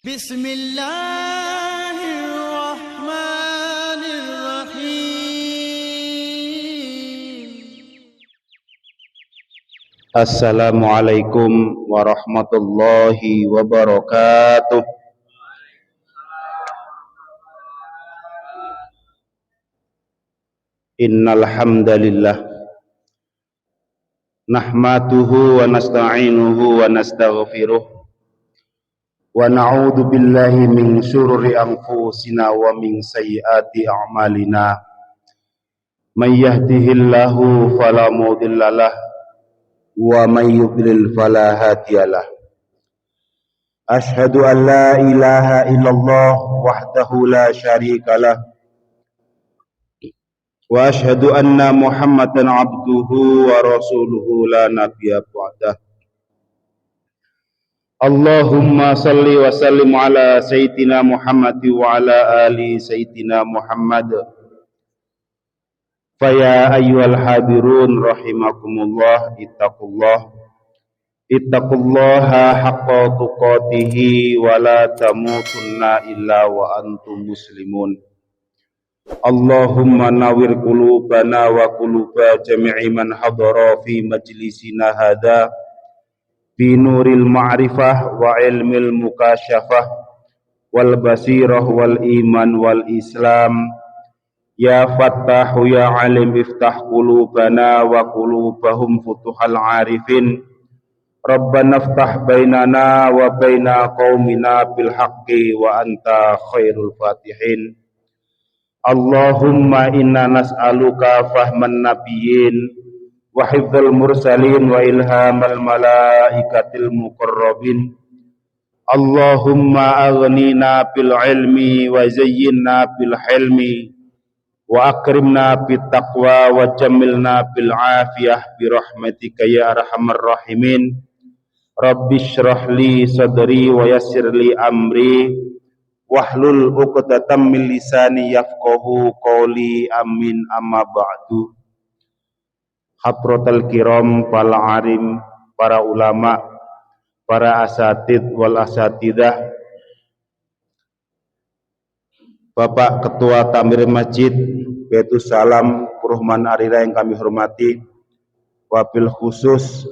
Bismillahirrahmanirrahim. Assalamualaikum warahmatullahi wabarakatuh. Innal hamdalillah nahmaduhu wa nasta'inuhu wa nastaghfiruh wa na'udzu billahi min syururi anfusina wa min sayyiati a'malina. May yahdihillahu fala mudhillalah wa may yudlil fala hadiyalah. Asyhadu an la ilaha illallah wahdahu la syarikalah wa asyhadu anna Muhammadan abduhu wa rasuluhu la nabiyya ba'dah. Allahumma salli wa sallim ala sayyidina Muhammad wa ala ali sayyidina Muhammad. Faya ayyuhal hadirun rahimakumullah, ittaqullaha haqqa tuqatihi wa la tamutunna illa wa antum muslimun. Allahumma nawwir qulubana wa quluba jami'i man hadara fi majlisina hadha bi nuril ma'rifah wa ilmil mukasyafah wal basirah wal iman wal islam. Ya Fattahu ya Alim iftah qulubana wa qulubahum futuhal arifin. Rabbana iftah bainana wa baina qaumina bil haqqi wa anta khairul fatihin. Allahumma inna nas'aluka fahman nabiyyin wa hifdzal mursalin wa ilhamal malaikatil muqarrabin. Allahumma aghnina bil ilmi wa zayyinna bil hilmi wa akrimna bit taqwa wa jammilna bil afiyah bi rahmatika ya arhamar rahimin. Rabbi shrah li sadri wa yassir li amri wahlul 'uqdatam min lisani yafqahu qawli. Amin. Amma ba'du. Hadratal kiram, para alim, para ulama, para asatid wal asatidah, Bapak Ketua Takmir Masjid Baitus Salam Purhman Arira yang kami hormati, wabil khusus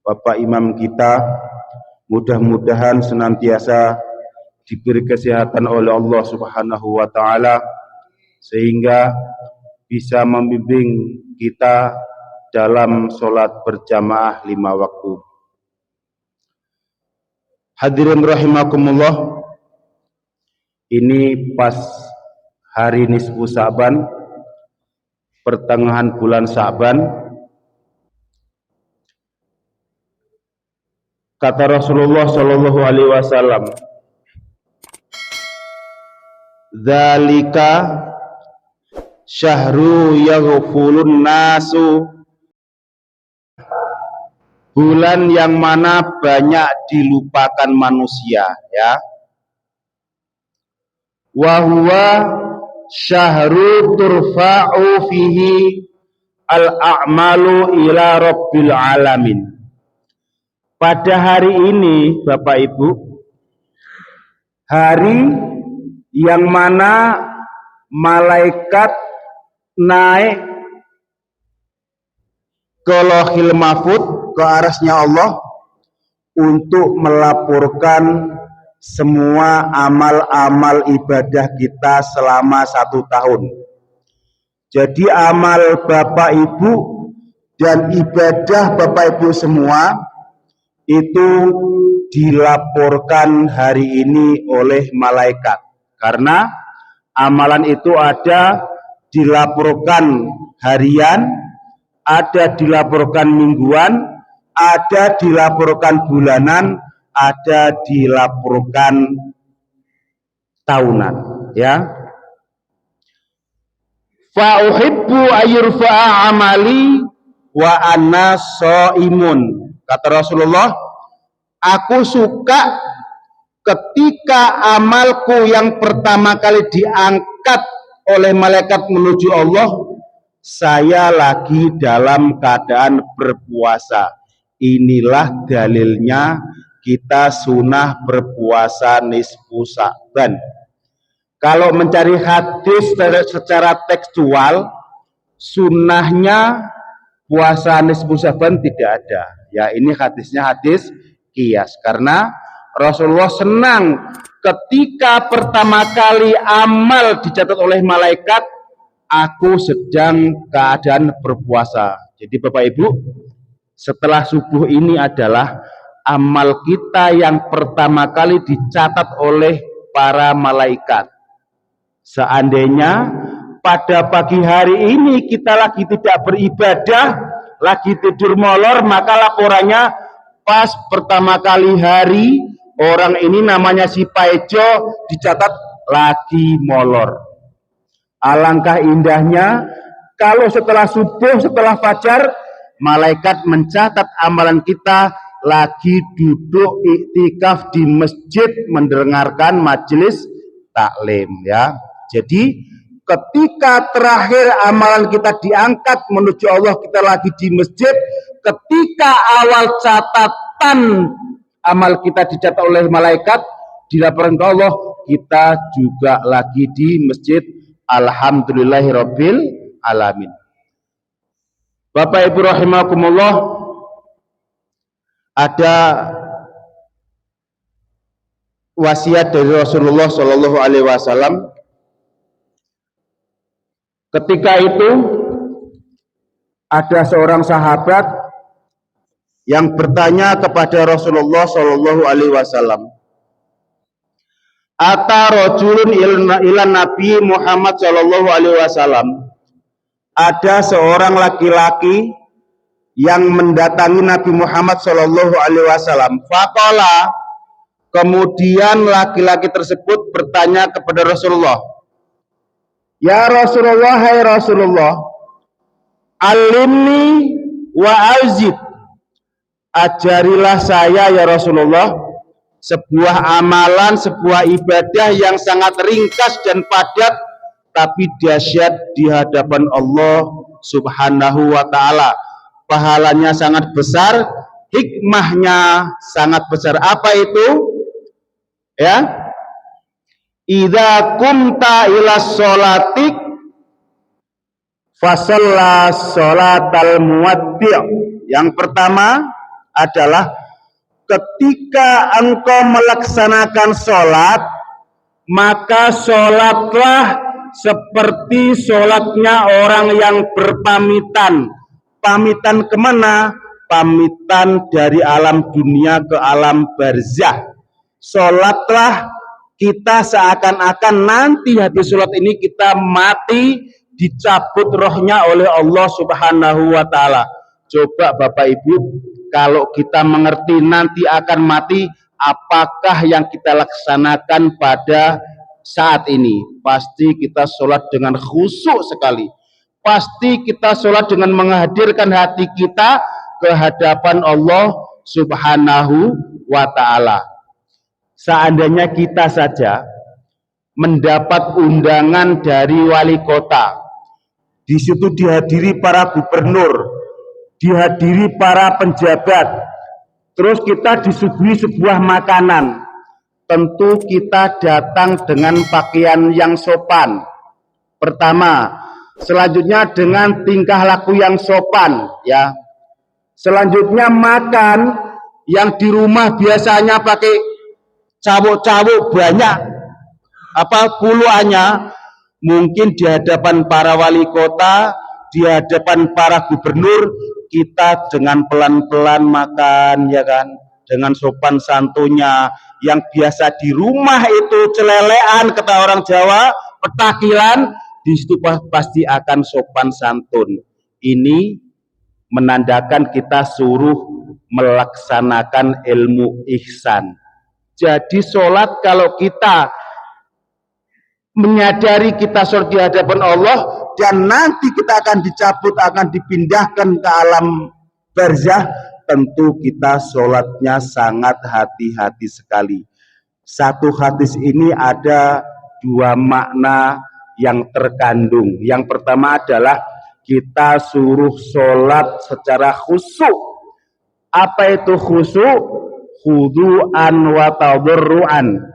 Bapak Imam kita, mudah-mudahan senantiasa diberi kesehatan oleh Allah Subhanahu wa ta'ala sehingga bisa membimbing kita dalam sholat berjamaah 5 waktu. Hadirin rahimakumullah, ini pas hari nisfu Sa'ban, pertengahan bulan Sa'ban. Kata Rasulullah sallallahu alaihi wasallam, "Dzalika syahru yaghfulun nasu." Bulan yang mana banyak dilupakan manusia, ya. Wa huwa syahru turfa'u fihi al-a'malu ila rabbil alamin. Pada hari ini Bapak Ibu, hari yang mana malaikat naik ke Lauhil Mahfudz, ke arasnya Allah, untuk melaporkan semua amal-amal ibadah kita selama 1 tahun. Jadi amal Bapak Ibu dan ibadah Bapak Ibu semua itu dilaporkan hari ini oleh malaikat, karena amalan itu ada dilaporkan harian, ada dilaporkan mingguan, ada dilaporkan bulanan, ada dilaporkan tahunan, ya. Fa uhibbu ayyurfa'a amali wa anna shaimun. Kata Rasulullah, aku suka ketika amalku yang pertama kali diangkat oleh malaikat menuju Allah, saya lagi dalam keadaan berpuasa. Inilah dalilnya kita sunnah berpuasa nisfu Sa'ban. Kalau mencari hadis secara tekstual, sunnahnya puasa nisfu Sa'ban tidak ada. Ya, ini hadisnya hadis qiyas, karena Rasulullah senang ketika pertama kali amal dicatat oleh malaikat, aku sedang keadaan berpuasa. Jadi Bapak Ibu, setelah subuh ini adalah amal kita yang pertama kali dicatat oleh para malaikat. Seandainya pada pagi hari ini kita lagi tidak beribadah, lagi tidur molor, maka laporannya pas pertama kali hari orang ini namanya si Paejo dicatat lagi molor. Alangkah indahnya kalau setelah subuh, setelah fajar, malaikat mencatat amalan kita lagi duduk iktikaf di masjid mendengarkan majelis taklim, ya. Jadi ketika terakhir amalan kita diangkat menuju Allah, kita lagi di masjid. Ketika awal catatan amal kita dicatat oleh malaikat, dilaporkan ke Allah, kita juga lagi di masjid. Alhamdulillahirabbil alamin. Bapak Ibu rahimakumullah, ada wasiat dari Rasulullah Shallallahu Alaihi Wasallam. Ketika itu ada seorang sahabat yang bertanya kepada Rasulullah Shallallahu Alaihi Wasallam, Ata rojulun ilan Nabi Muhammad Shallallahu Alaihi Wasallam. Ada seorang laki-laki yang mendatangi Nabi Muhammad Shallallahu Alaihi Wasallam. Faqala, kemudian laki-laki tersebut bertanya kepada Rasulullah, Ya Rasulullah, hai Rasulullah, alimni wa auzid, ajarilah saya ya Rasulullah sebuah amalan, sebuah ibadah yang sangat ringkas dan padat, tapi dahsyat di hadapan Allah Subhanahu wa Ta'ala. Pahalanya sangat besar, hikmahnya sangat besar. Apa itu? Ya, idza kumta ila sholatik fasalla sholatal muwaddi'. Yang pertama adalah ketika engkau melaksanakan sholat, maka sholatlah seperti sholatnya orang yang berpamitan. Pamitan kemana? Pamitan dari alam dunia ke alam barzah. Sholatlah kita seakan-akan nanti habis sholat ini kita mati, dicabut rohnya oleh Allah Subhanahu wa Ta'ala. Coba Bapak Ibu, kalau kita mengerti nanti akan mati, apakah yang kita laksanakan pada saat ini? Pasti kita sholat dengan khusyuk sekali. Pasti kita sholat dengan menghadirkan hati kita ke hadapan Allah Subhanahu wa Ta'ala. Seandainya kita saja mendapat undangan dari wali kota, di situ dihadiri para gubernur, dihadiri para penjabat, terus kita disuguhi sebuah makanan, tentu kita datang dengan pakaian yang sopan. Pertama, selanjutnya dengan tingkah laku yang sopan, ya. Selanjutnya makan yang di rumah biasanya pakai cawuk-cawuk banyak puluhannya, mungkin di hadapan para wali kota, di hadapan para gubernur, kita dengan pelan-pelan makan, ya kan, dengan sopan santunnya. Yang biasa di rumah itu celelean, kata orang Jawa, petakilan, di situ pasti akan sopan santun. Ini menandakan kita suruh melaksanakan ilmu ihsan. Jadi sholat, kalau kita menyadari kita sholat di hadapan Allah dan nanti kita akan dicabut, akan dipindahkan ke alam barzah, tentu kita sholatnya sangat hati-hati sekali. Satu hadis ini ada dua makna yang terkandung. Yang pertama adalah kita suruh sholat secara khusyuk. Apa itu khusyuk? khudu'an wa tadarruan.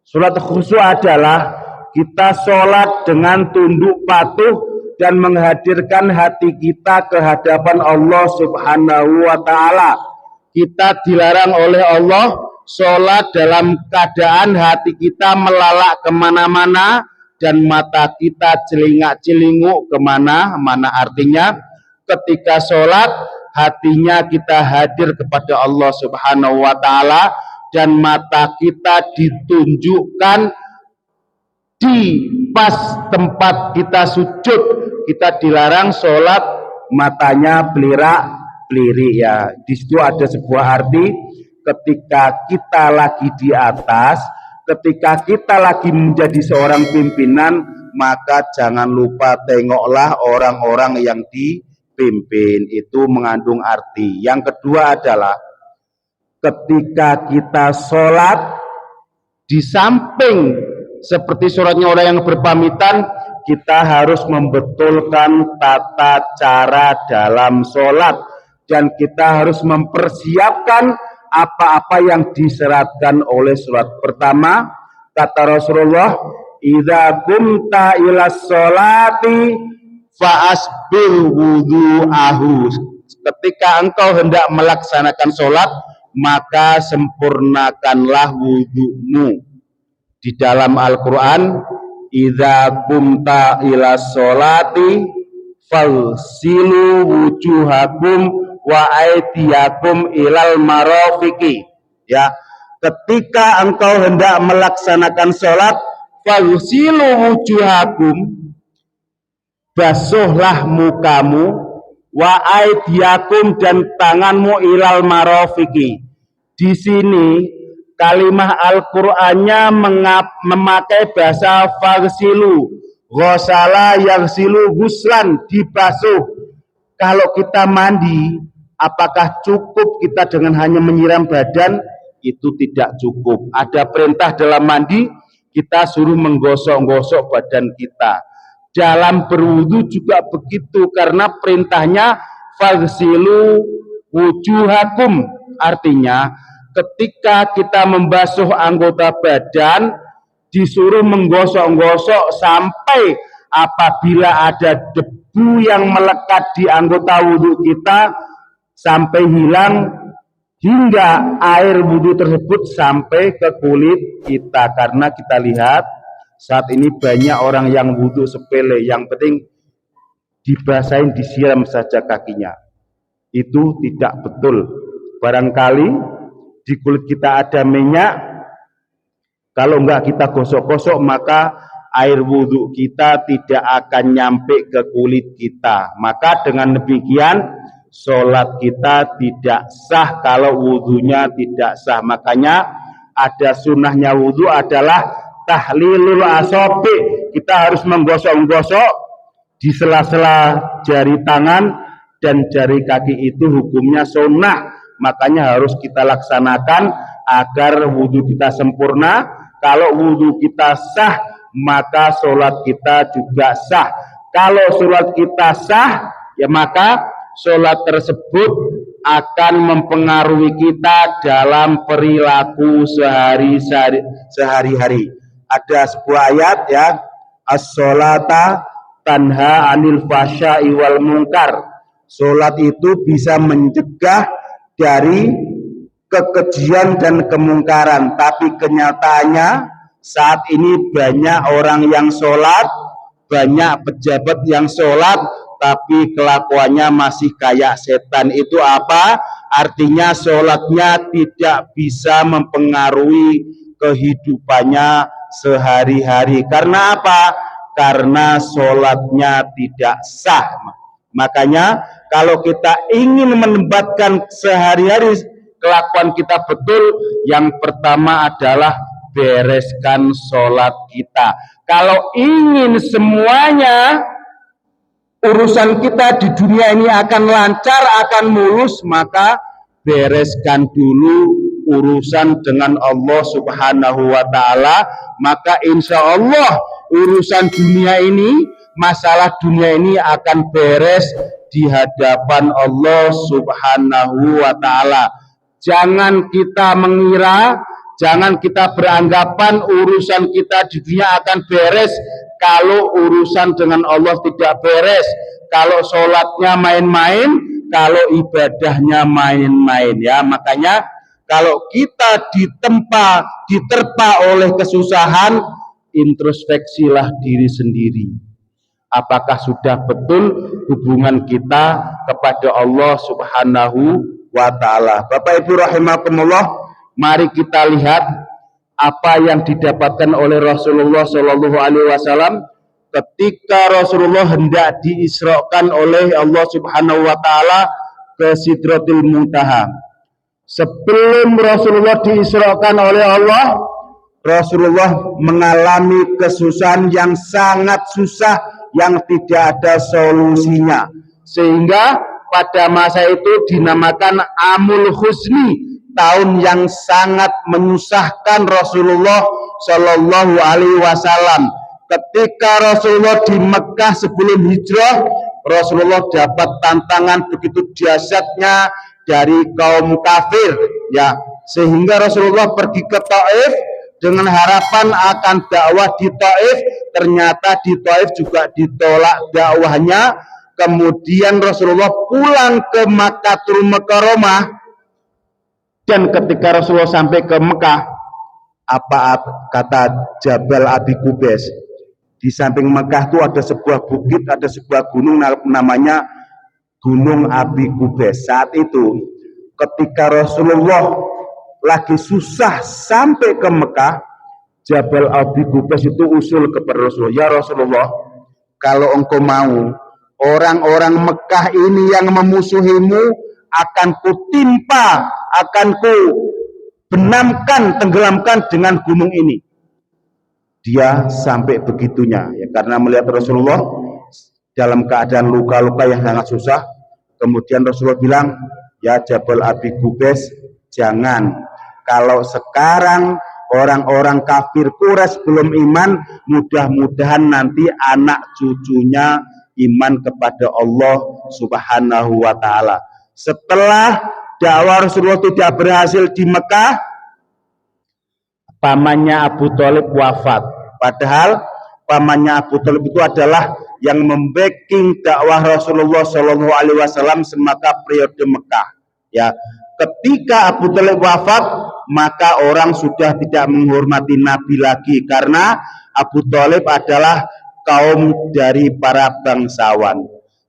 Salat khusyuk adalah kita sholat dengan tunduk patuh dan menghadirkan hati kita ke hadapan Allah Subhanahu wa ta'ala. Kita dilarang oleh Allah sholat dalam keadaan hati kita melalak kemana-mana dan mata kita celingak-celinguk kemana-mana. Artinya ketika sholat hatinya kita hadir kepada Allah Subhanahu wa ta'ala dan mata kita ditunjukkan di pas tempat kita sujud. Kita dilarang sholat matanya belirak-belirik ya. Di situ ada sebuah arti ketika kita lagi di atas, ketika kita lagi menjadi seorang pimpinan, maka jangan lupa tengoklah orang-orang yang dipimpin. Itu mengandung arti. Yang kedua adalah ketika kita sholat, di samping seperti sholatnya orang yang berpamitan, kita harus membetulkan tata cara dalam sholat dan kita harus mempersiapkan apa-apa yang diseratkan oleh sholat. Pertama, kata Rasulullah, idza qumta ila sholati fa asbil wudu'ahu. Ketika engkau hendak melaksanakan sholat, maka sempurnakanlah wudhumu. Di dalam Al-Quran, idza qumta ila sholati falsilu wujuhakum wa aydiyakum ilal marafiqi. Ya, ketika engkau hendak melaksanakan sholat, falsilu wujuhakum, basuhlah mukamu, wa aydiyakum, dan tanganmu, ilal marafiqi. Di sini kalimah Al-Qur'annya memakai bahasa fagsilu, ghosala yaghsilu ghuslan, dibasuh. Kalau kita mandi, apakah cukup kita dengan hanya menyiram badan? Itu tidak cukup. Ada perintah dalam mandi, kita suruh menggosok-gosok badan kita. Dalam berwudu juga begitu, karena perintahnya fagsilu wujuhakum. Artinya ketika kita membasuh anggota badan, disuruh menggosok-gosok sampai apabila ada debu yang melekat di anggota wudhu kita sampai hilang, hingga air wudhu tersebut sampai ke kulit kita. Karena kita lihat saat ini banyak orang yang wudhu sepele, yang penting dibasahin, disiram saja kakinya. Itu tidak betul. Barangkali di kulit kita ada minyak, kalau enggak kita gosok-gosok, maka air wudhu kita tidak akan nyampe ke kulit kita. Maka dengan demikian sholat kita tidak sah kalau wudhunya tidak sah. Makanya ada sunnahnya wudhu adalah tahlilul asobi. Kita harus menggosok-gosok di sela-sela jari tangan dan jari kaki, itu hukumnya sunnah. Makanya harus kita laksanakan agar wudhu kita sempurna. Kalau wudhu kita sah, maka sholat kita juga sah. Kalau sholat kita sah, ya maka sholat tersebut akan mempengaruhi kita dalam perilaku sehari-hari. Ada sebuah ayat ya, as-sholata tanha anil fahsya'i wal munkar. Sholat itu bisa mencegah dari kekejian dan kemungkaran. Tapi kenyataannya saat ini banyak orang yang sholat, banyak pejabat yang sholat, tapi kelakuannya masih kayak setan. Itu apa? Artinya sholatnya tidak bisa mempengaruhi kehidupannya sehari-hari. Karena apa? Karena sholatnya tidak sah. Makanya kalau kita ingin menempatkan sehari-hari kelakuan kita betul, yang pertama adalah bereskan sholat kita. Kalau ingin semuanya urusan kita di dunia ini akan lancar, akan mulus, maka bereskan dulu urusan dengan Allah Subhanahu wa ta'ala. Maka insya Allah urusan dunia ini, masalah dunia ini akan beres di hadapan Allah Subhanahu wa ta'ala. Jangan kita mengira, jangan kita beranggapan urusan kita di dunia akan beres kalau urusan dengan Allah tidak beres. Kalau sholatnya main-main, kalau ibadahnya main-main, ya. Makanya kalau kita diterpa oleh kesusahan, introspeksilah diri sendiri. Apakah sudah betul hubungan kita kepada Allah Subhanahu wa ta'ala. Bapak Ibu rahimakumullah, mari kita lihat apa yang didapatkan oleh Rasulullah Shallallahu Alaihi Wasallam ketika Rasulullah hendak diisrakan oleh Allah Subhanahu wa ta'ala ke Sidratul Muntaha. Sebelum Rasulullah diisrakan oleh Allah, Rasulullah mengalami kesusahan yang sangat susah yang tidak ada solusinya, sehingga pada masa itu dinamakan Amul Husni, tahun yang sangat menyusahkan Rasulullah Shallallahu Alaihi Wasallam. Ketika Rasulullah di Mekah sebelum hijrah, Rasulullah dapat tantangan begitu dahsyatnya dari kaum kafir, ya, sehingga Rasulullah pergi ke Taif dengan harapan akan dakwah di Taif. Ternyata di Taif juga ditolak dakwahnya. Kemudian Rasulullah pulang ke Makkatul Mukarramah, dan ketika Rasulullah sampai ke Mekah, apa kata Jabal Abi Qubais? Di samping Mekah itu ada sebuah bukit, ada sebuah gunung namanya Gunung Abi Qubais. Saat itu ketika Rasulullah lagi susah sampai ke Mekah, Jabal Abi Qubais itu usul kepada Rasulullah, ya Rasulullah, kalau engkau mau, orang-orang Mekah ini yang memusuhimu akan kutimpa, akan ku benamkan, tenggelamkan dengan gunung ini. Dia sampai begitunya, ya, karena melihat Rasulullah dalam keadaan luka-luka yang sangat susah. Kemudian Rasulullah bilang, ya Jabal Abi Qubais, jangan. Kalau sekarang orang-orang kafir Quraisy belum iman, mudah-mudahan nanti anak cucunya iman kepada Allah Subhanahu wa ta'ala. Setelah dakwah Rasulullah tidak berhasil di Mekah, pamannya Abu Thalib wafat. Padahal pamannya Abu Thalib itu adalah yang membacking dakwah Rasulullah Shallallahu Alaihi Wasallam semasa periode Mekah. Ya, ketika Abu Thalib wafat, maka orang sudah tidak menghormati Nabi lagi, karena Abu Thalib adalah kaum dari para bangsawan.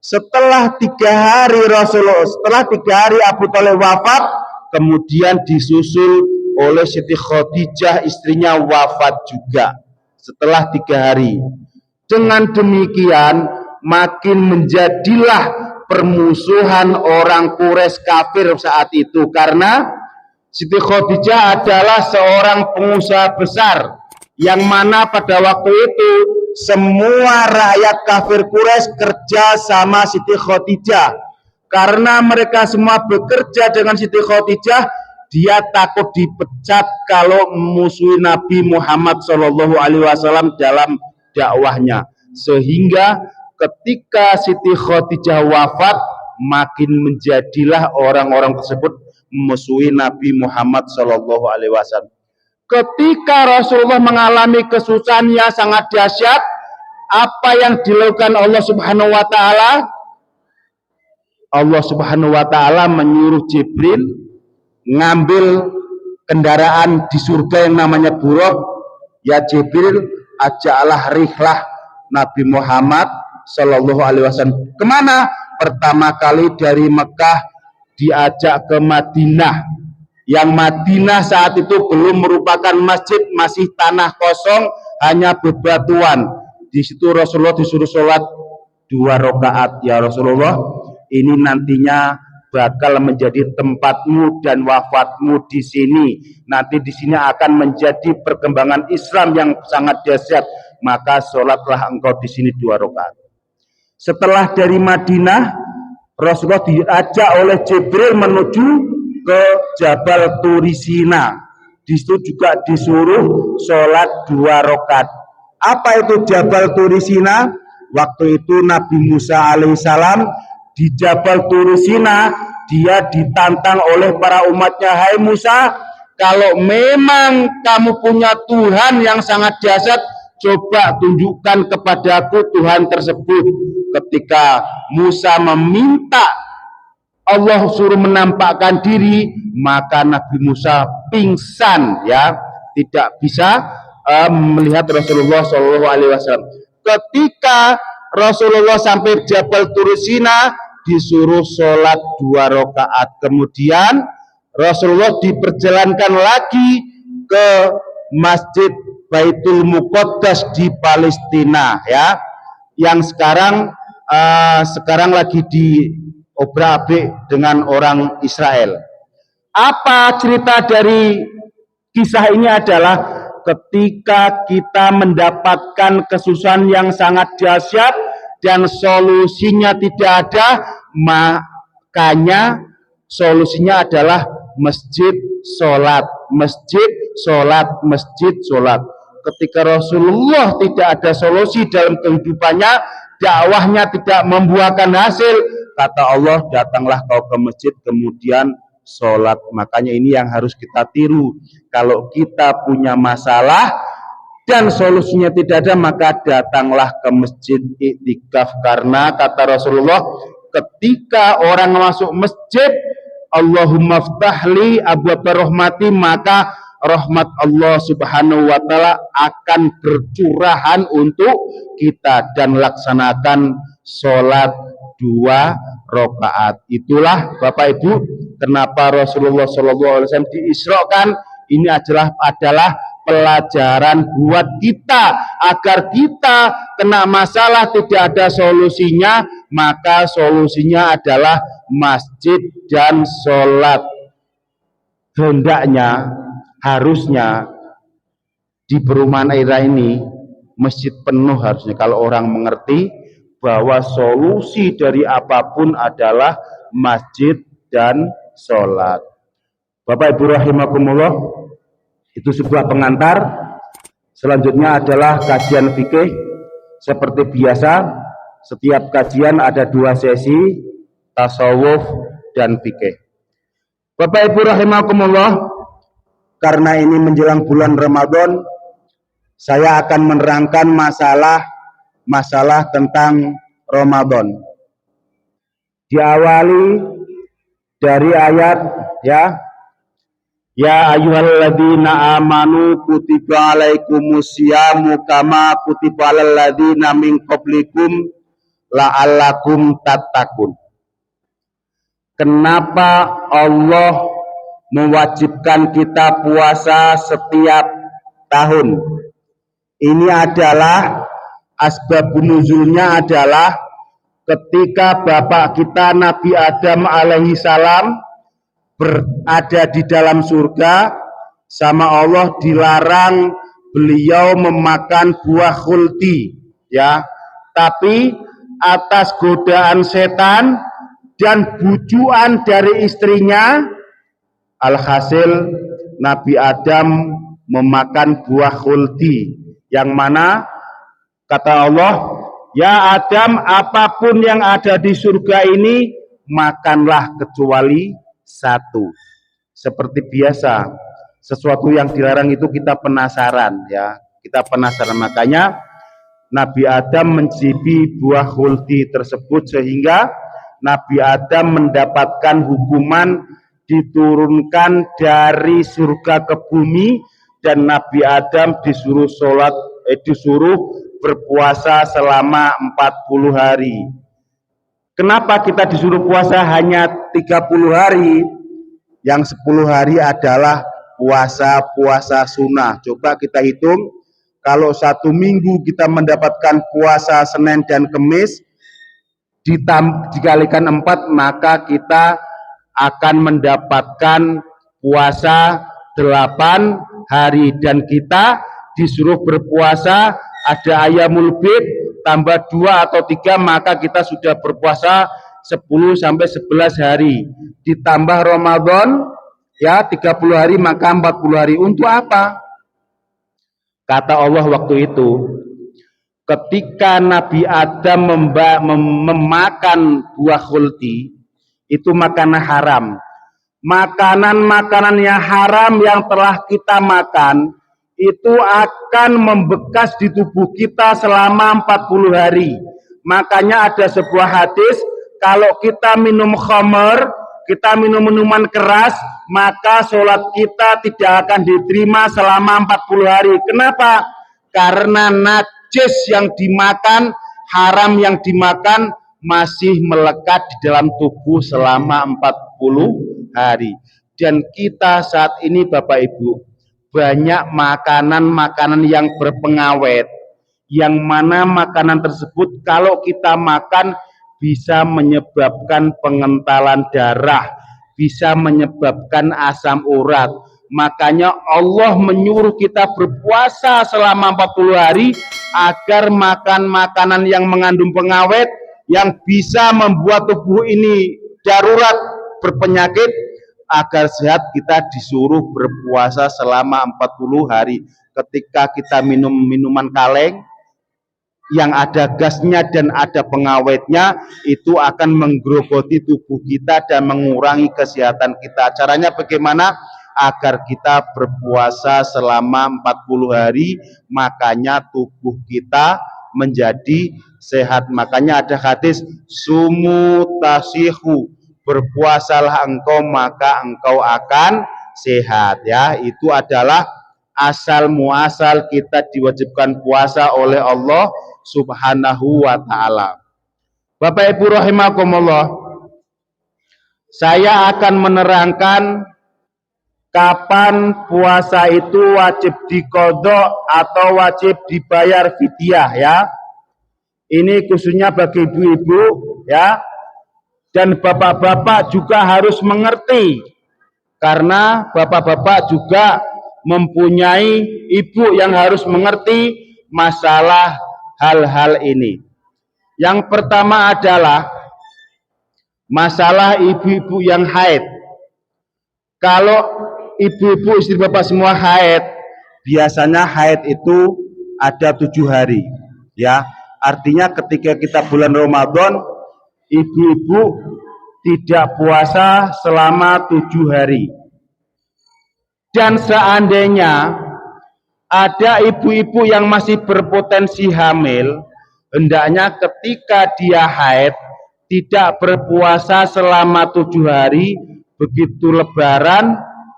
Setelah 3 hari Abu Thalib wafat, kemudian disusul oleh Siti Khadijah, istrinya wafat juga setelah 3 hari. Dengan demikian makin menjadilah permusuhan orang Quraisy kafir saat itu, karena Siti Khadijah adalah seorang pengusaha besar yang mana pada waktu itu semua rakyat kafir Quraisy kerja sama Siti Khadijah. Karena mereka semua bekerja dengan Siti Khadijah, dia takut dipecat kalau musuhi Nabi Muhammad SAW dalam dakwahnya. Sehingga ketika Siti Khadijah wafat, makin menjadilah orang-orang tersebut memusuhi Nabi Muhammad SAW. Ketika Rasulullah mengalami kesusahan yang sangat dahsyat, apa yang dilakukan Allah Subhanahu wa ta'ala? Allah Subhanahu wa ta'ala menyuruh Jibril ngambil kendaraan di surga yang namanya Buraq. Ya Jibril, ajaklah rihlah Nabi Muhammad Sallallahu Alaihi Wasallam. Kemana? Pertama kali dari Mekah diajak ke Madinah. Yang Madinah saat itu belum merupakan masjid, masih tanah kosong, hanya bebatuan. Di situ Rasulullah disuruh sholat 2 rakaat. Ya Rasulullah, ini nantinya bakal menjadi tempatmu dan wafatmu di sini. Nanti di sini akan menjadi perkembangan Islam yang sangat dahsyat. Maka sholatlah engkau di sini 2 rakaat. Setelah dari Madinah, Rasulullah diajak oleh Jibril menuju ke Jabal Turisina. Di situ juga disuruh sholat 2 rakaat. Apa itu Jabal Turisina? Waktu itu Nabi Musa alaihissalam di Jabal Turisina dia ditantang oleh para umatnya, hai Musa, kalau memang kamu punya Tuhan yang sangat dahsyat, coba tunjukkan kepadaku Tuhan tersebut. Ketika Musa meminta Allah suruh menampakkan diri, maka Nabi Musa pingsan, ya, tidak bisa melihat Rasulullah Shallallahu Alaihi Wasallam. Ketika Rasulullah sampai Jabal Tursina, disuruh sholat 2 rakaat. Kemudian Rasulullah diperjalankan lagi ke Masjid Baitul Muqaddas di Palestina, ya, yang sekarang lagi diobrak-abrik dengan orang Israel. Apa cerita dari kisah ini adalah ketika kita mendapatkan kesusahan yang sangat dahsyat dan solusinya tidak ada, makanya solusinya adalah masjid, sholat, masjid, sholat, masjid, sholat. Ketika Rasulullah tidak ada solusi dalam kehidupannya, dakwahnya tidak membuahkan hasil, kata Allah, datanglah kau ke masjid, kemudian sholat. Makanya ini yang harus kita tiru. Kalau kita punya masalah dan solusinya tidak ada, maka datanglah ke masjid iktikaf. Karena kata Rasulullah, ketika orang masuk masjid, Allahumma ftahli abwaaba rahmati, maka rahmat Allah subhanahu wa ta'ala akan bercurahan untuk kita, dan laksanakan sholat 2 rakaat. Itulah Bapak Ibu, kenapa Rasulullah SAW diisrokan. Ini adalah pelajaran buat kita, agar kita kena masalah tidak ada solusinya, maka solusinya adalah masjid dan sholat. Hendaknya, harusnya di perumahan Aira ini masjid penuh harusnya, kalau orang mengerti bahwa solusi dari apapun adalah masjid dan sholat. Bapak Ibu rahimakumullah, itu sebuah pengantar. Selanjutnya adalah kajian fikih. Seperti biasa, setiap kajian ada 2 sesi, tasawuf dan fikih. Bapak Ibu rahimakumullah, karena ini menjelang bulan Ramadan, saya akan menerangkan masalah tentang Ramadan. Diawali dari ayat, ya ayyuhalladzina amanu kutiba alaikumusyamu kama kutiba alal ladzina min qablikum la'allakum tattaqun. Kenapa Allah mewajibkan kita puasa setiap tahun? Ini adalah asbabun nuzulnya adalah ketika bapak kita Nabi Adam alaihi salam berada di dalam surga, sama Allah dilarang beliau memakan buah khuldi, ya. Tapi atas godaan setan dan bujuan dari istrinya, alhasil Nabi Adam memakan buah khuldi, yang mana kata Allah, ya Adam, apapun yang ada di surga ini makanlah kecuali 1. Seperti biasa, sesuatu yang dilarang itu kita penasaran, ya, kita penasaran. Makanya Nabi Adam mencicipi buah khuldi tersebut, sehingga Nabi Adam mendapatkan hukuman diturunkan dari surga ke bumi, dan Nabi Adam disuruh disuruh berpuasa selama 40 hari. Kenapa kita disuruh puasa hanya 30 hari? Yang 10 hari adalah puasa sunnah. Coba kita hitung, kalau 1 minggu kita mendapatkan puasa Senin dan Kamis, dikalikan 4, maka kita akan mendapatkan puasa 8 hari. Dan kita disuruh berpuasa, ada ayamul bid tambah 2 atau 3, maka kita sudah berpuasa 10 sampai 11 hari. Ditambah Ramadan, ya, 30 hari, maka 40 hari. Untuk apa? Kata Allah waktu itu, ketika Nabi Adam memakan buah khuldi, itu makanan haram. Makanan-makanan yang haram yang telah kita makan itu akan membekas di tubuh kita selama 40 hari. Makanya ada sebuah hadis, kalau kita minum khamr, kita minum minuman keras, maka sholat kita tidak akan diterima selama 40 hari. Kenapa? Karena najis yang dimakan, haram yang dimakan masih melekat di dalam tubuh selama 40 hari. Dan kita saat ini Bapak Ibu, banyak makanan-makanan yang berpengawet, yang mana makanan tersebut kalau kita makan bisa menyebabkan pengentalan darah, bisa menyebabkan asam urat. Makanya Allah menyuruh kita berpuasa selama 40 hari agar makan makanan yang mengandung pengawet yang bisa membuat tubuh ini darurat berpenyakit. Agar sehat kita disuruh berpuasa selama 40 hari. Ketika kita minum minuman kaleng yang ada gasnya dan ada pengawetnya, itu akan menggerogoti tubuh kita dan mengurangi kesehatan kita. Caranya bagaimana? Agar kita berpuasa selama 40 hari, makanya tubuh kita menjadi sehat. Makanya ada hadis, sumu tasihu, berpuasalah engkau maka engkau akan sehat. Ya, itu adalah asal muasal kita diwajibkan puasa oleh Allah Subhanahu wa ta'ala. Bapak Ibu rahimakumullah, saya akan menerangkan kapan puasa itu wajib diqodho atau wajib dibayar fidyah, ya. Ini khususnya bagi ibu-ibu, ya. Dan bapak-bapak juga harus mengerti, karena bapak-bapak juga mempunyai ibu yang harus mengerti masalah hal-hal ini. Yang pertama adalah masalah ibu-ibu yang haid. Kalau ibu-ibu istri bapak semua haid, biasanya haid itu ada 7 hari, ya. Artinya ketika kita bulan Ramadan, ibu-ibu tidak puasa selama 7 hari. Dan seandainya ada ibu-ibu yang masih berpotensi hamil, hendaknya ketika dia haid tidak berpuasa selama 7 hari. Begitu lebaran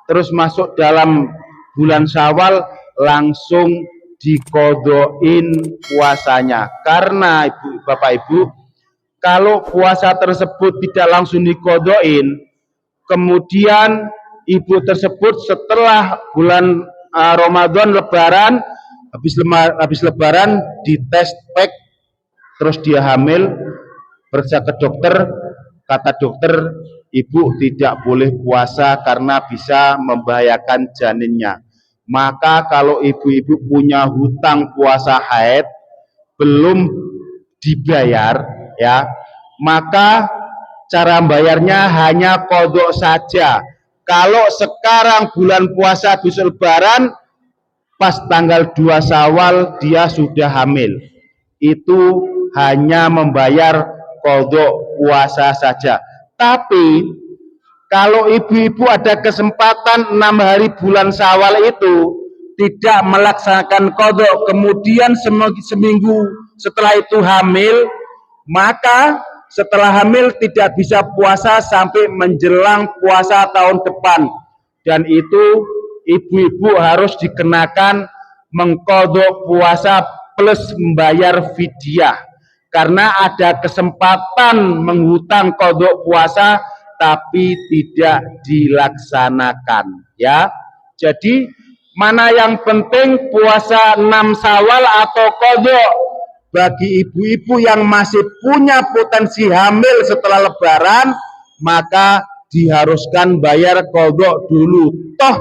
terus masuk dalam bulan Syawal, langsung diqodhoin puasanya. Karena Bapak Ibu, kalau puasa tersebut tidak langsung diqodhoin, kemudian ibu tersebut setelah bulan Ramadan lebaran, habis lebaran dites pack, terus dia hamil, periksa ke dokter, kata dokter ibu tidak boleh puasa karena bisa membahayakan janinnya. Maka kalau ibu-ibu punya hutang puasa haid belum dibayar, ya, maka cara bayarnya hanya qodho saja. Kalau sekarang bulan puasa habis lebaran, pas tanggal 2 Syawal dia sudah hamil, itu hanya membayar qodho puasa saja. Tapi kalau ibu-ibu ada kesempatan 6 hari bulan Syawal itu tidak melaksanakan qodho, kemudian seminggu setelah itu hamil, maka setelah hamil tidak bisa puasa sampai menjelang puasa tahun depan. Dan itu ibu-ibu harus dikenakan mengqodho puasa plus membayar fidyah, karena ada kesempatan menghutang qodho puasa tapi tidak dilaksanakan, ya. Jadi mana yang penting, puasa 6 Syawal atau qodho? Bagi ibu-ibu yang masih punya potensi hamil setelah lebaran, maka diharuskan bayar qodho dulu. Toh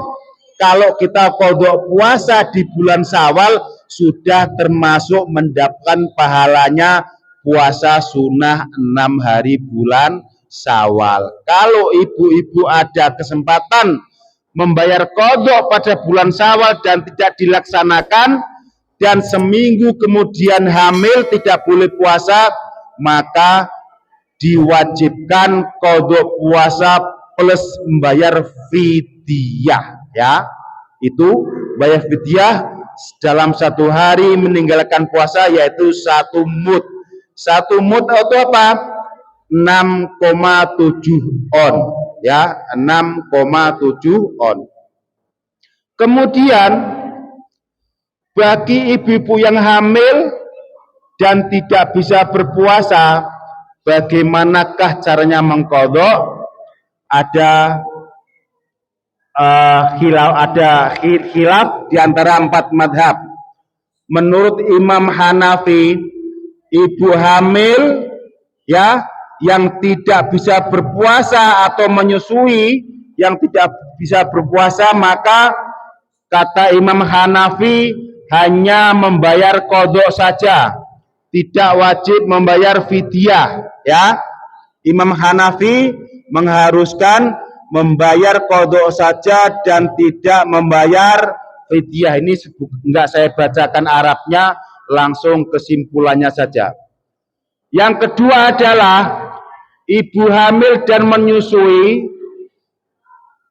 kalau kita qodho puasa di bulan Syawal sudah termasuk mendapatkan pahalanya puasa sunnah 6 hari bulan Syawal. Kalau ibu-ibu ada kesempatan membayar qodho pada bulan Syawal dan tidak dilaksanakan, dan seminggu kemudian hamil tidak boleh puasa, maka diwajibkan qadha puasa plus membayar fidyah, ya. Itu bayar fidyah dalam satu hari meninggalkan puasa, yaitu 1 mud. 1 mud itu apa? 6,7 on, ya, 6,7 on. Kemudian bagi ibu-ibu yang hamil dan tidak bisa berpuasa, bagaimanakah caranya mengqadha? Ada khilaf di antara 4 madhab. Menurut Imam Hanafi, ibu hamil, ya, yang tidak bisa berpuasa atau menyusui, yang tidak bisa berpuasa, maka kata Imam Hanafi hanya membayar qadha saja, tidak wajib membayar fidyah, ya. Imam Hanafi mengharuskan membayar qadha saja dan tidak membayar fidyah. Ini enggak saya bacakan Arabnya, langsung kesimpulannya saja. Yang kedua adalah ibu hamil dan menyusui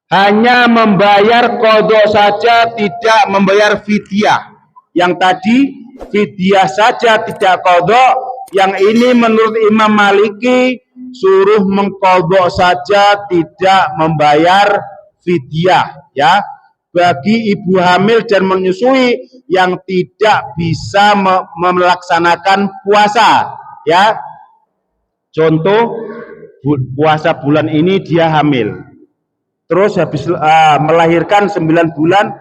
hanya membayar qadha saja, tidak membayar fidyah. Yang tadi fidyah saja, tidak qadha. Yang ini menurut Imam Maliki suruh mengqadha saja, tidak membayar fidyah, ya. Bagi ibu hamil dan menyusui yang tidak bisa melaksanakan puasa, ya. Contoh, puasa bulan ini dia hamil, terus habis melahirkan 9 bulan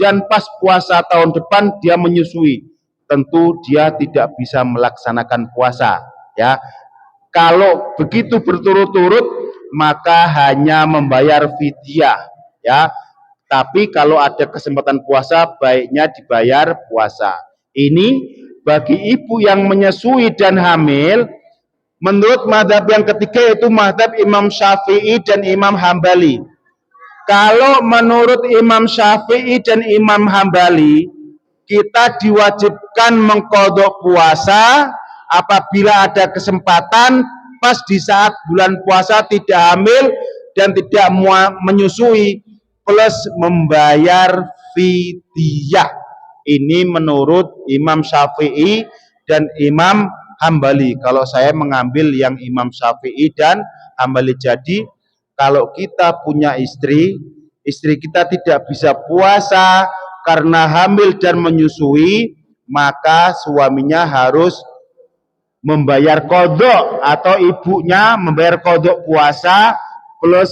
dan pas puasa tahun depan dia menyusui, tentu dia tidak bisa melaksanakan puasa, ya. Kalau begitu berturut-turut maka hanya membayar fidyah, ya. Tapi kalau ada kesempatan puasa, baiknya dibayar puasa. Ini bagi ibu yang menyusui dan hamil. Menurut madhab yang ketiga, yaitu madhab Imam Syafi'i dan Imam Hambali. Kalau menurut Imam Syafi'i dan Imam Hambali, kita diwajibkan mengqadha puasa apabila ada kesempatan pas di saat bulan puasa tidak hamil dan tidak menyusui, plus membayar fidyah. Ini menurut Imam Syafi'i dan Imam Hambali. Kalau saya mengambil yang Imam Syafi'i dan Hambali. Jadi kalau kita punya istri kita tidak bisa puasa karena hamil dan menyusui, maka suaminya harus membayar qadha atau ibunya membayar qadha puasa plus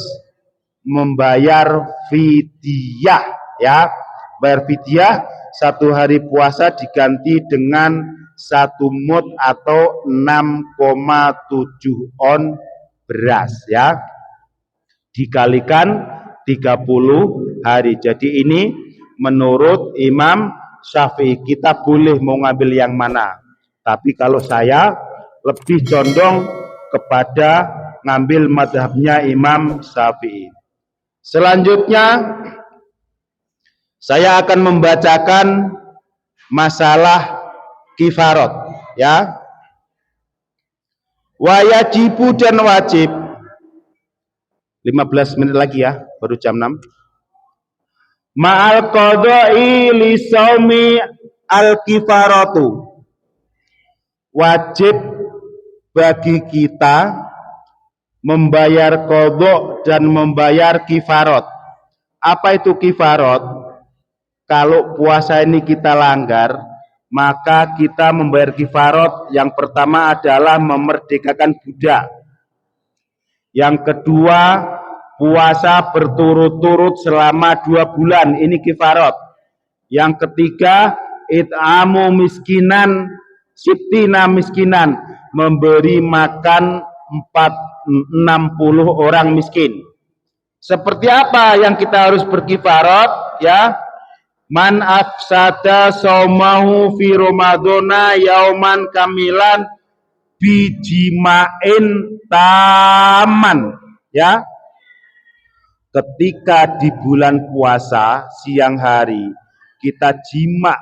membayar fidyah, ya. Bayar fidyah, 1 hari puasa diganti dengan 1 mud atau 6,7 on beras, ya. Dikalikan 30 hari. Jadi ini menurut Imam Syafi'i. Kita boleh mau ngambil yang mana, tapi kalau saya lebih condong kepada ngambil madhabnya Imam Syafi'i. Selanjutnya saya akan membacakan masalah kifarat, ya. Wajibu dan wajib. 15 menit lagi, ya, baru jam 6. Ma'al qadha'i li shaumi al-kifaratu. Wajib bagi kita membayar qadha dan membayar kifarat. Apa itu kifarat? Kalau puasa ini kita langgar, maka kita membayar kifarat. Yang pertama adalah memerdekakan budak. Yang kedua, puasa berturut-turut selama 2 bulan, ini kifarat. Yang ketiga, it'amu miskinan sittina miskinan, memberi makan 60 orang miskin. Seperti apa yang kita harus berkifarat, ya? Man afsada saumahu fi ramadhana yauman kamilan bijima'in taman, ya. Ketika di bulan puasa siang hari kita jima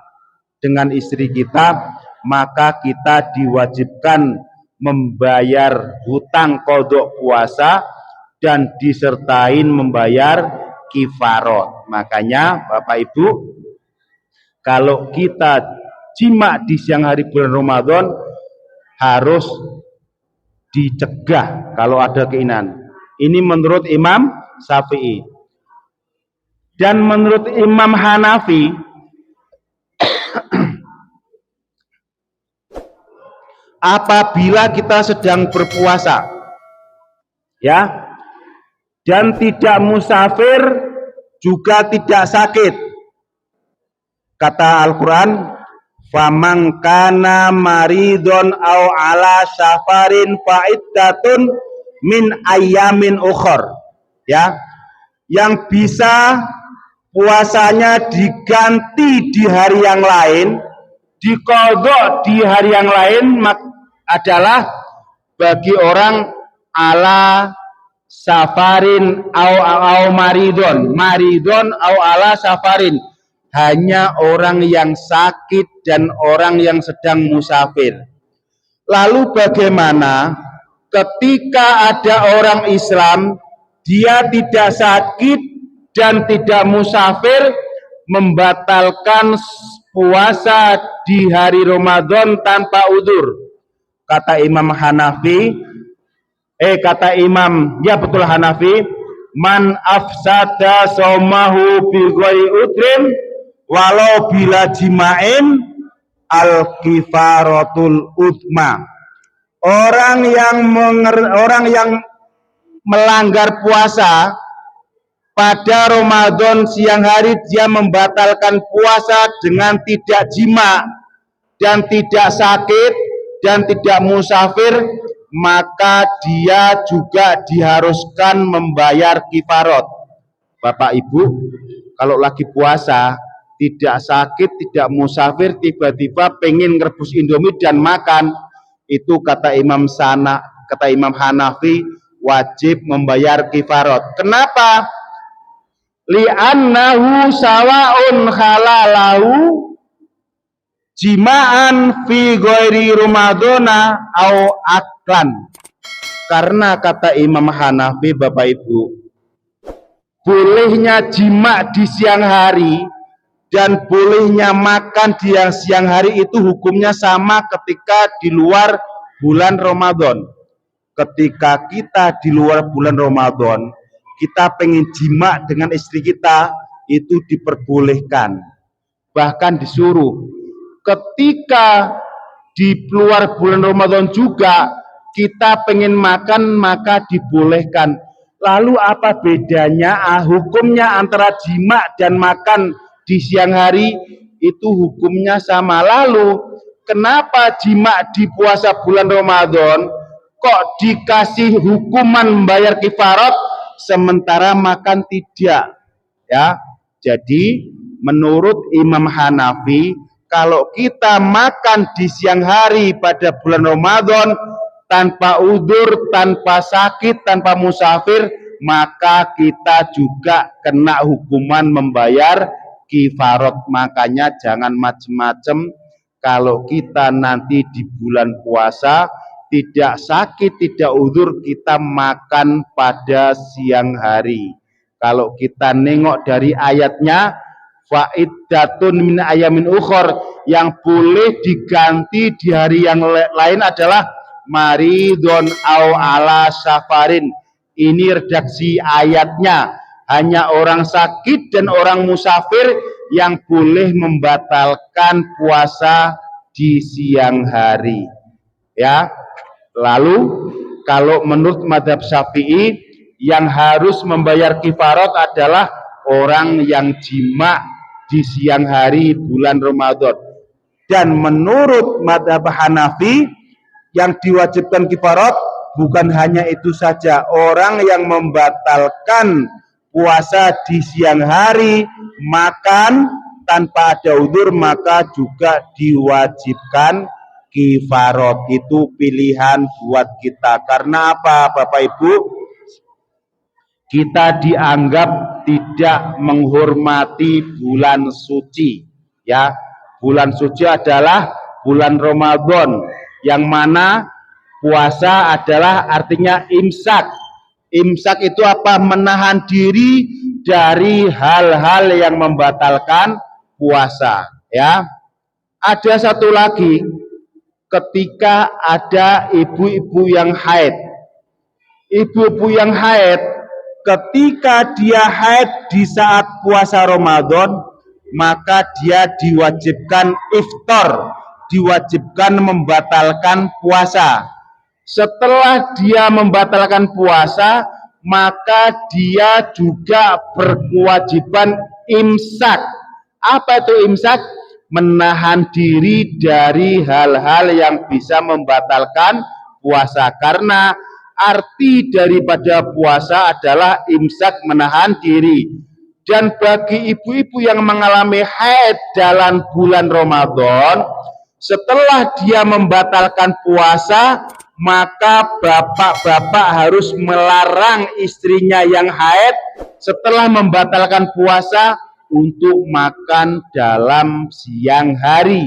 dengan istri kita, maka kita diwajibkan membayar hutang kodok puasa dan disertain membayar kifarot. Makanya Bapak Ibu, kalau kita jima di siang hari bulan Ramadan harus dicegah kalau ada keinginan. Ini menurut Imam Syafi'i. Dan menurut Imam Hanafi, apabila kita sedang berpuasa, ya, dan tidak musafir juga tidak sakit, kata Al-Quran, faman kana maridon au ala safarin fa'iddatun min ayyamin ukhor, ya, yang bisa puasanya diganti di hari yang lain, diqadha di hari yang lain, adalah bagi orang ala safarin au maridon au ala safarin, hanya orang yang sakit dan orang yang sedang musafir. Lalu bagaimana ketika ada orang Islam, dia tidak sakit dan tidak musafir, membatalkan puasa di hari Ramadan tanpa udzur? Kata Imam Hanafi, Hanafi, man afsada saumahu bi ghairi udrin walau bila jima'in al kifaratul utma. Orang yang melanggar puasa pada Ramadan siang hari, dia membatalkan puasa dengan tidak jima dan tidak sakit dan tidak musafir, maka dia juga diharuskan membayar kifarot. Bapak Ibu, kalau lagi puasa, tidak sakit, tidak musafir, tiba-tiba pengen ngerebus Indomie dan makan, itu kata Imam Hanafi wajib membayar kifarot. Kenapa? Li'annahu sawa'un halalahu jima'an fi ghairi Ramadana au aklan. Karena kata Imam Hanafi, Bapak Ibu, bolehnya jima di siang hari dan bolehnya makan di siang hari itu hukumnya sama ketika di luar bulan Ramadan. Ketika kita di luar bulan Ramadan, kita pengen jima dengan istri kita, itu diperbolehkan, bahkan disuruh. Ketika di luar bulan Ramadan juga kita pengen makan, maka dibolehkan. Lalu apa bedanya hukumnya antara jima dan makan di siang hari? Itu hukumnya sama. Lalu kenapa jima di puasa bulan Ramadan kok dikasih hukuman membayar kifarat, sementara makan tidak? Ya, jadi menurut Imam Hanafi, kalau kita makan di siang hari pada bulan Ramadan tanpa udzur, tanpa sakit, tanpa musafir, maka kita juga kena hukuman membayar kifarat. Makanya jangan macam-macam. Kalau kita nanti di bulan puasa tidak sakit, tidak udzur, kita makan pada siang hari. Kalau kita nengok dari ayatnya, fa'iddatun min ayamin ukhor, yang boleh diganti di hari yang lain adalah maridon au ala safarin. Ini redaksi ayatnya, hanya orang sakit dan orang musafir yang boleh membatalkan puasa di siang hari, ya. Lalu kalau menurut mazhab Syafi'i, yang harus membayar kifarat adalah orang yang jima di siang hari bulan Ramadan. Dan menurut mazhab Hanafi, yang diwajibkan kifarat bukan hanya itu saja, orang yang membatalkan puasa di siang hari, makan tanpa ada udzur, maka juga diwajibkan kifarat. Itu pilihan buat kita. Karena apa, Bapak Ibu? Kita dianggap tidak menghormati bulan suci, ya. Bulan suci adalah bulan Ramadan, yang mana Puasa adalah artinya imsak. Imsak itu apa? Menahan diri dari hal-hal yang membatalkan puasa, ya. Ada satu lagi, ketika ada ibu-ibu yang haid. Ibu-ibu yang haid, ketika dia haid di saat puasa Ramadan, maka dia diwajibkan iftar, diwajibkan membatalkan puasa. Setelah dia membatalkan puasa, maka dia juga berkewajiban imsak. Apa itu imsak? Menahan diri dari hal-hal yang bisa membatalkan puasa. Karena arti daripada puasa adalah imsak, menahan diri. Dan bagi ibu-ibu yang mengalami haid dalam bulan Ramadan, setelah dia membatalkan puasa, maka bapak-bapak harus melarang istrinya yang haid setelah membatalkan puasa untuk makan dalam siang hari.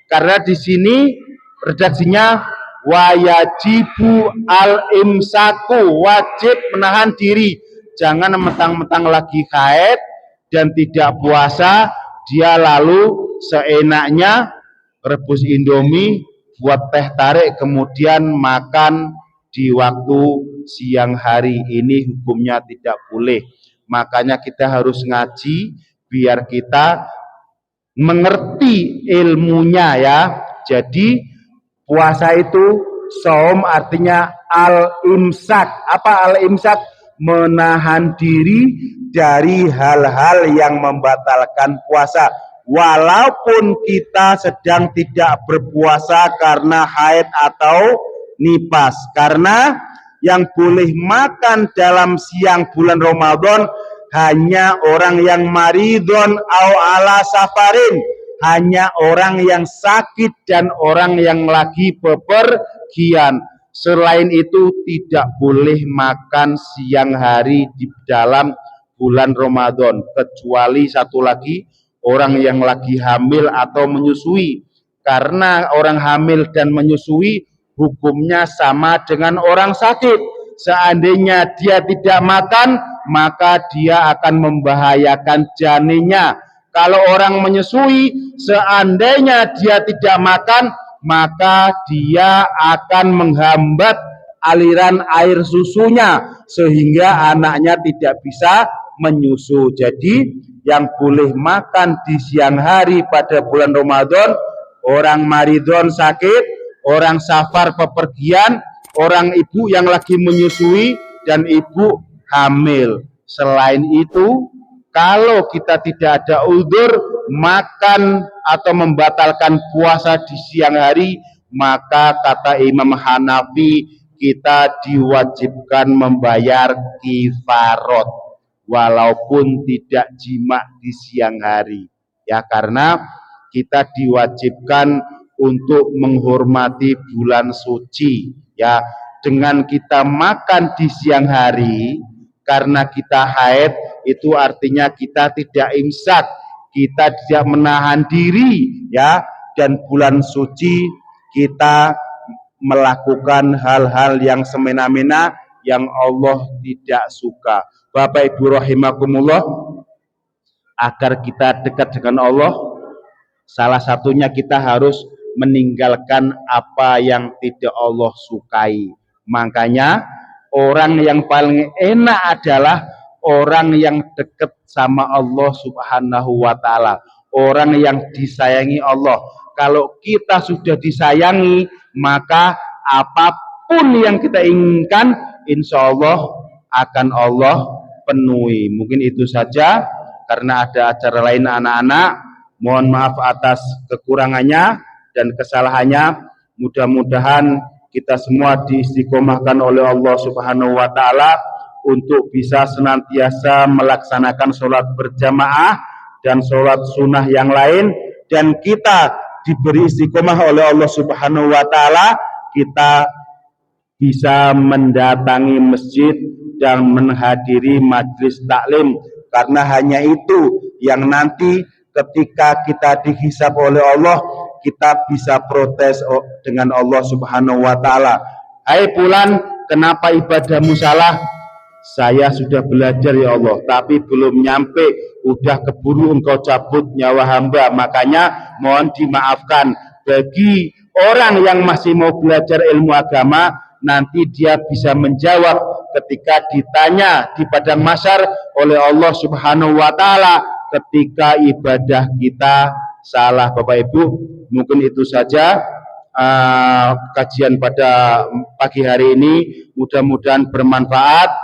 Karena di sini redaksinya wajibu al-imsaku, wajib menahan diri. Jangan mentang-mentang lagi haid dan tidak puasa, dia lalu seenaknya rebus Indomie, buat teh tarik, kemudian makan di waktu siang hari. Ini hukumnya tidak boleh. Makanya kita harus ngaji biar kita mengerti ilmunya, ya. Jadi puasa itu saum artinya al-imsak. Apa al-imsak? Menahan diri dari hal-hal yang membatalkan puasa. Walaupun kita sedang tidak berpuasa karena haid atau nifas. Karena yang boleh makan dalam siang bulan Ramadan hanya orang yang maridon au ala safarin, hanya orang yang sakit dan orang yang lagi bepergian. Selain itu tidak boleh makan siang hari di dalam bulan Ramadan, kecuali satu lagi, orang yang lagi hamil atau menyusui. Karena orang hamil dan menyusui hukumnya sama dengan orang sakit. Seandainya dia tidak makan, maka dia akan membahayakan janinnya. Kalau orang menyusui, seandainya dia tidak makan, maka dia akan menghambat aliran air susunya sehingga anaknya tidak bisa menyusu. Jadi yang boleh makan di siang hari pada bulan Ramadan orang maridon sakit, orang safar bepergian, orang ibu yang lagi menyusui, dan ibu hamil. Selain itu, kalau kita tidak ada udzur makan atau membatalkan puasa di siang hari, maka kata Imam Hanafi kita diwajibkan membayar kifarot walaupun tidak jima di siang hari, ya. Karena kita diwajibkan untuk menghormati bulan suci, ya. Dengan kita makan di siang hari karena kita haid, itu artinya kita tidak imsak, kita tidak menahan diri, ya. Dan bulan suci kita melakukan hal-hal yang semena-mena yang Allah tidak suka. Bapak Ibu rahimakumullah, agar kita dekat dengan Allah, salah satunya kita harus meninggalkan apa yang tidak Allah sukai. Makanya orang yang paling enak adalah orang yang dekat sama Allah Subhanahu wa ta'ala, orang yang disayangi Allah. Kalau kita sudah disayangi, maka apapun yang kita inginkan, insya Allah akan Allah penuhi. Mungkin itu saja, karena ada acara lain anak-anak. Mohon maaf atas kekurangannya dan kesalahannya. Mudah-mudahan kita semua diistiqomahkan oleh Allah Subhanahu wa ta'ala untuk bisa senantiasa melaksanakan sholat berjamaah dan sholat sunnah yang lain, dan kita diberi istiqomah oleh Allah Subhanahu wa ta'ala, kita bisa mendatangi masjid dan menghadiri majelis taklim, karena hanya itu yang nanti ketika kita dihisab oleh Allah, kita bisa protes dengan Allah Subhanahu wa ta'ala. hai bulan, kenapa ibadahmu salah? Saya sudah belajar ya Allah, tapi belum nyampe, udah keburu engkau cabut nyawa hamba, makanya mohon dimaafkan. Bagi orang yang masih mau belajar ilmu agama, nanti dia bisa menjawab ketika ditanya di padang mahsyar oleh Allah Subhanahu wa taala ketika ibadah kita salah. Bapak Ibu, mungkin itu saja kajian pada pagi hari ini, mudah-mudahan bermanfaat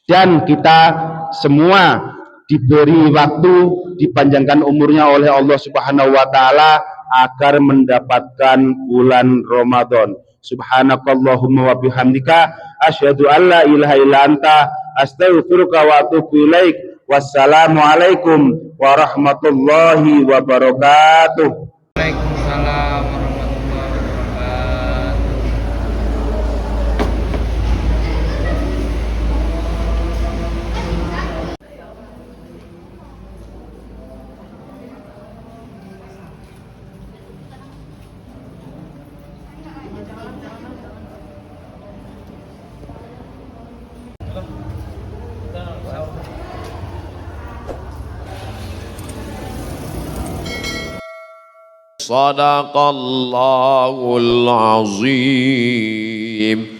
dan kita semua diberi waktu, dipanjangkan umurnya oleh Allah Subhanahu wa taala agar mendapatkan bulan Ramadan. Subhanakallahumma wa bihamdika asyhadu an la ilaha illa anta astaghfiruka wa atubu ilaik. Wassalamualaikum warahmatullahi wabarakatuh. Waalaikumsalam warahmatullahi wabarakatuh. Sadaqallahul azim.